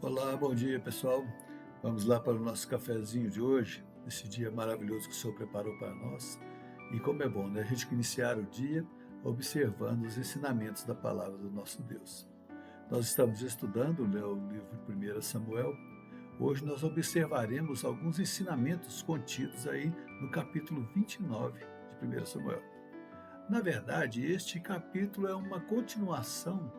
Olá, bom dia pessoal. Vamos lá para o nosso cafezinho de hoje, esse dia maravilhoso que o Senhor preparou para nós. E como é bom, né? A gente iniciar o dia observando os ensinamentos da palavra do nosso Deus. Nós estamos estudando, né, o livro 1 Samuel. Hoje nós observaremos alguns ensinamentos contidos aí no capítulo 29 de 1 Samuel. Na verdade, este capítulo é uma continuação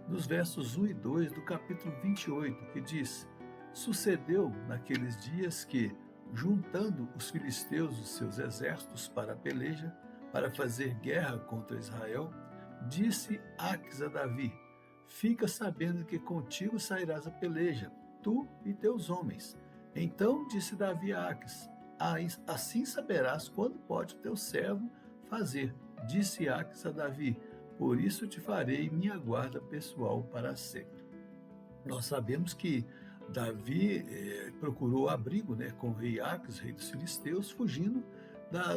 dos versos 1 e 2 do capítulo 28, que diz: Sucedeu naqueles dias que, juntando os filisteus os seus exércitos para a peleja, para fazer guerra contra Israel, disse Aques a Davi: Fica sabendo que contigo sairás a peleja, tu e teus homens. Então disse Davi a Aques: Assim saberás quando pode o teu servo fazer. Disse Aques a Davi: Por isso te farei minha guarda pessoal para sempre. Nós sabemos que Davi procurou abrigo, né, com o rei Aques, rei dos filisteus, fugindo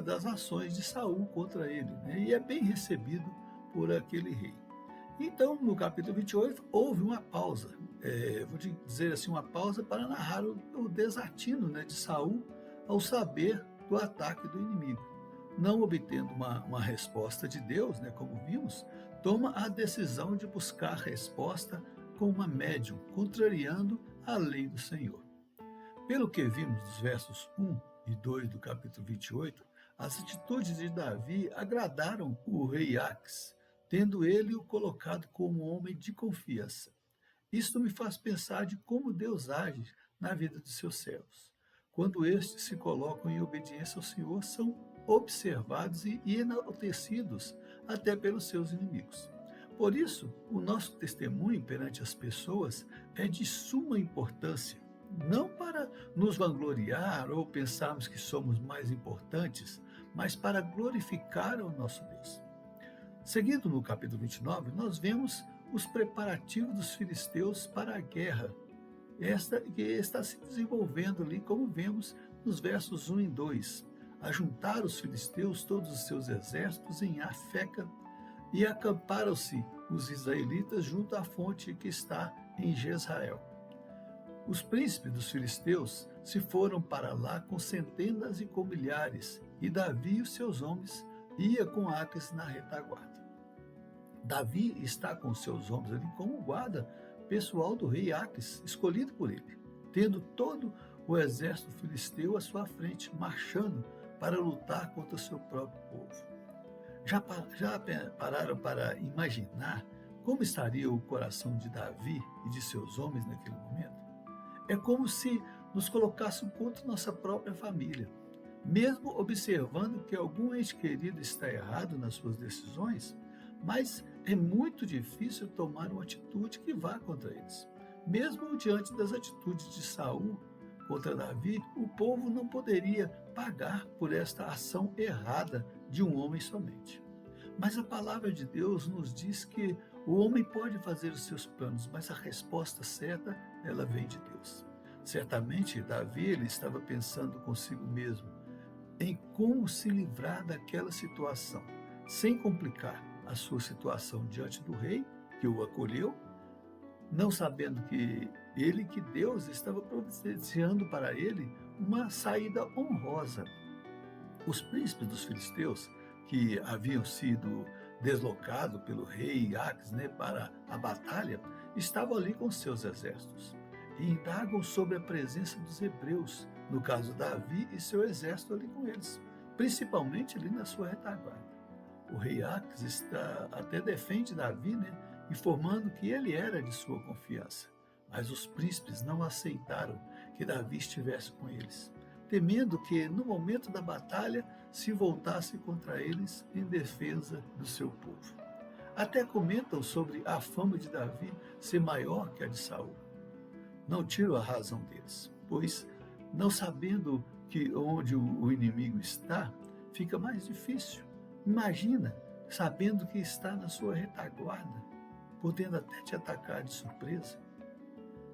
das ações de Saul contra ele, né, e é bem recebido por aquele rei. Então, no capítulo 28, houve uma pausa, vou dizer assim, uma pausa para narrar o desatino, né, de Saul ao saber do ataque do inimigo. Não obtendo uma resposta de Deus, né, como vimos, toma a decisão de buscar resposta com uma médium, contrariando a lei do Senhor. Pelo que vimos dos versos 1 e 2 do capítulo 28, as atitudes de Davi agradaram o rei Aques, tendo ele o colocado como homem de confiança. Isto me faz pensar de como Deus age na vida de seus servos. Quando estes se colocam em obediência ao Senhor, são observados e enaltecidos até pelos seus inimigos. Por isso, o nosso testemunho perante as pessoas é de suma importância, não para nos vangloriar ou pensarmos que somos mais importantes, mas para glorificar ao nosso Deus. Seguindo no capítulo 29, nós vemos os preparativos dos filisteus para a guerra, esta que está se desenvolvendo ali, como vemos nos versos 1 e 2. Ajuntaram os filisteus todos os seus exércitos em Afeca e acamparam-se os israelitas junto à fonte que está em Jezreel. Os príncipes dos filisteus se foram para lá com centenas e com milhares, e Davi e os seus homens ia com Aques na retaguarda. Davi está com seus homens ali como guarda pessoal do rei Aques, escolhido por ele, tendo todo o exército filisteu à sua frente, marchando para lutar contra o seu próprio povo. Já pararam para imaginar como estaria o coração de Davi e de seus homens naquele momento? É como se nos colocássemos contra nossa própria família. Mesmo observando que algum ente querido está errado nas suas decisões, mas é muito difícil tomar uma atitude que vá contra eles. Mesmo diante das atitudes de Saul contra Davi, o povo não poderia pagar por esta ação errada de um homem somente. Mas a palavra de Deus nos diz que o homem pode fazer os seus planos, mas a resposta certa, ela vem de Deus. Certamente, Davi ele estava pensando consigo mesmo em como se livrar daquela situação, sem complicar a sua situação diante do rei, que o acolheu, não sabendo que Deus estava providenciando para ele uma saída honrosa. Os príncipes dos filisteus, que haviam sido deslocados pelo rei Aques, né, para a batalha, estavam ali com seus exércitos e indagam sobre a presença dos hebreus, no caso Davi e seu exército ali com eles, principalmente ali na sua retaguarda. O rei Aques até defende Davi, né, informando que ele era de sua confiança. Mas os príncipes não aceitaram que Davi estivesse com eles, temendo que, no momento da batalha, se voltasse contra eles em defesa do seu povo. Até comentam sobre a fama de Davi ser maior que a de Saul. Não tiro a razão deles, pois, não sabendo que onde o inimigo está, fica mais difícil. Imagina, sabendo que está na sua retaguarda, podendo até te atacar de surpresa.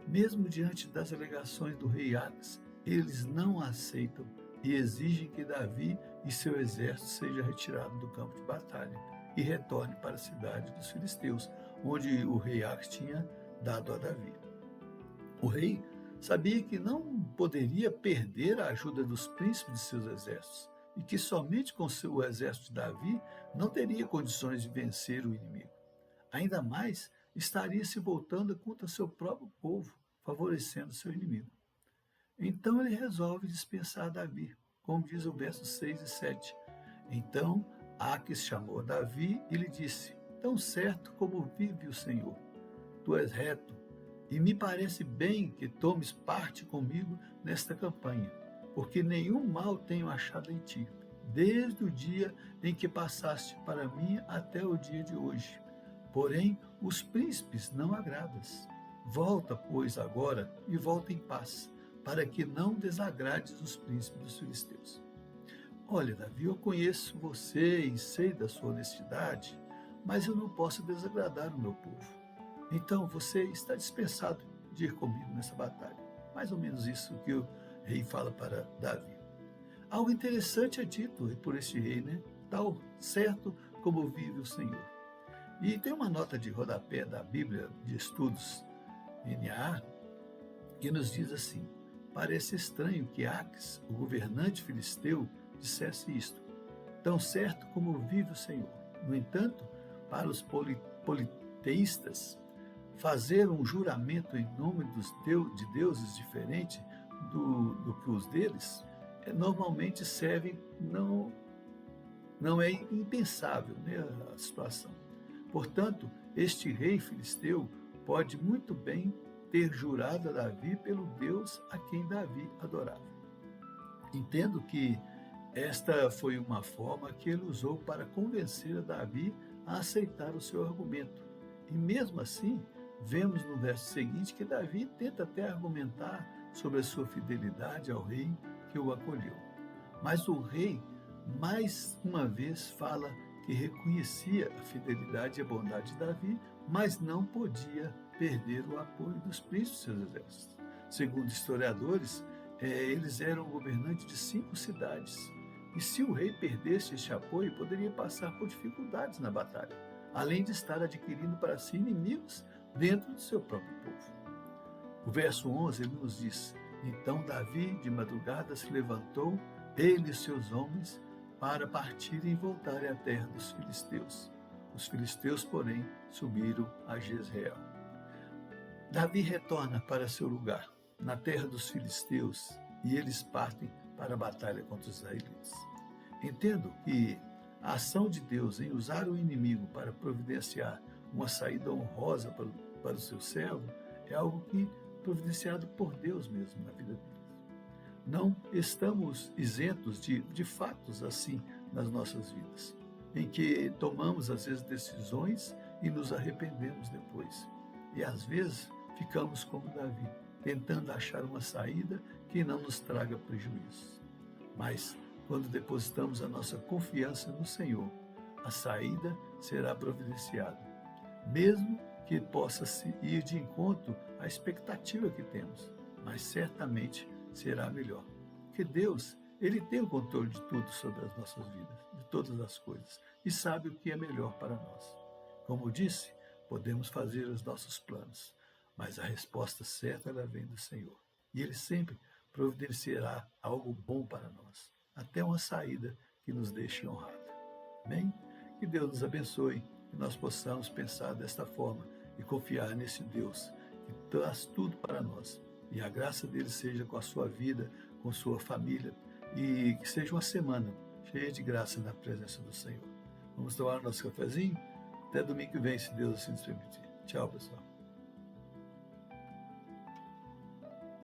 Mesmo diante das alegações do rei Aques, eles não aceitam e exigem que Davi e seu exército seja retirado do campo de batalha e retorne para a cidade dos filisteus, onde o rei Aques tinha dado a Davi. O rei sabia que não poderia perder a ajuda dos príncipes de seus exércitos e que somente com o exército de Davi não teria condições de vencer o inimigo. Ainda mais, estaria se voltando contra seu próprio povo, favorecendo seu inimigo. Então ele resolve dispensar Davi, como diz o verso 6 e 7. Então Aques chamou Davi e lhe disse: Tão certo como vive o Senhor, tu és reto, e me parece bem que tomes parte comigo nesta campanha, porque nenhum mal tenho achado em ti, desde o dia em que passaste para mim até o dia de hoje. Porém, os príncipes não agradas. Volta, pois, agora e volta em paz, para que não desagrades os príncipes dos filisteus. Olha, Davi, eu conheço você e sei da sua honestidade, mas eu não posso desagradar o meu povo. Então você está dispensado de ir comigo nessa batalha. Mais ou menos isso que o rei fala para Davi. Algo interessante é dito por este rei, né? Tal certo como vive o Senhor. E tem uma nota de rodapé da Bíblia de Estudos NA que nos diz assim: parece estranho que Aques, o governante filisteu, dissesse isto, tão certo como vive o Senhor. No entanto, para os politeístas, fazer um juramento em nome de deuses diferente do que os deles, normalmente serve, não é impensável, né, a situação. Portanto, este rei filisteu pode muito bem ter jurado a Davi pelo Deus a quem Davi adorava. Entendo que esta foi uma forma que ele usou para convencer a Davi a aceitar o seu argumento. E mesmo assim, vemos no verso seguinte que Davi tenta até argumentar sobre a sua fidelidade ao rei que o acolheu. Mas o rei, mais uma vez, fala que reconhecia a fidelidade e a bondade de Davi, mas não podia perder o apoio dos príncipes de seus exércitos. Segundo historiadores, eles eram governantes de 5 cidades. E se o rei perdesse este apoio, poderia passar por dificuldades na batalha, além de estar adquirindo para si inimigos dentro do seu próprio povo. O verso 11 ele nos diz: Então Davi de madrugada se levantou, ele e seus homens, para partirem e voltarem à terra dos filisteus. Os filisteus, porém, subiram a Jezreel. Davi retorna para seu lugar, na terra dos filisteus, e eles partem para a batalha contra os israelitas. Entendo que a ação de Deus em usar o inimigo para providenciar uma saída honrosa para o seu servo é algo que providenciado por Deus mesmo na vida deles. Não estamos isentos de fatos assim nas nossas vidas, em que tomamos às vezes decisões e nos arrependemos depois. E às vezes ficamos como Davi, tentando achar uma saída que não nos traga prejuízo. Mas quando depositamos a nossa confiança no Senhor, a saída será providenciada, mesmo que possa se ir de encontro à expectativa que temos, mas certamente será melhor. Porque Deus, Ele tem o controle de tudo sobre as nossas vidas, de todas as coisas, e sabe o que é melhor para nós. Como disse, podemos fazer os nossos planos, mas a resposta certa ela vem do Senhor. E Ele sempre providenciará algo bom para nós, até uma saída que nos deixe honrado. Amém? Que Deus nos abençoe e nós possamos pensar desta forma e confiar nesse Deus que traz tudo para nós. E a graça dele seja com a sua vida, com sua família, e que seja uma semana cheia de graça na presença do Senhor. Vamos tomar o nosso cafezinho? Até domingo que vem, se Deus assim nos permitir. Tchau, pessoal.